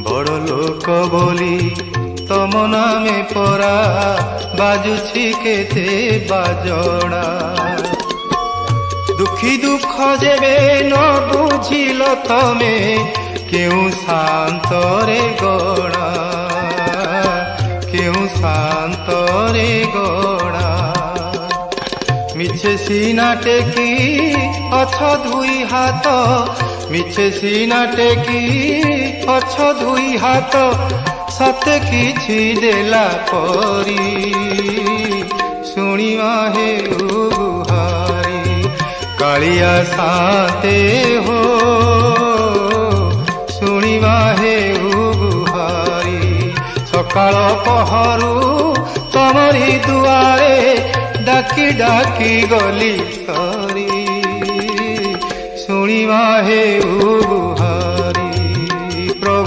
বড় লোক বলি তম নামে পরা বাজুছি কেতে বাজনা। দুঃখী দুঃখ যেবে ন বুঝিল তমে কেউ শান্তরে গণা, কেউ শান্তরে গণা। মিছে সিনা টেকি অছ দুই হাত, মিছে সিনা টেকি অছ দুই হাত, সতে কিছু দেলা পরি শুনিবা হেউ গুহারি। কালিয়া সাতে হো শুনিবা হেউ গুহারি। সকাল পহরু তমরি দুয়ারে ডাকি ডাকি গলি সরি শুনিবা হেউ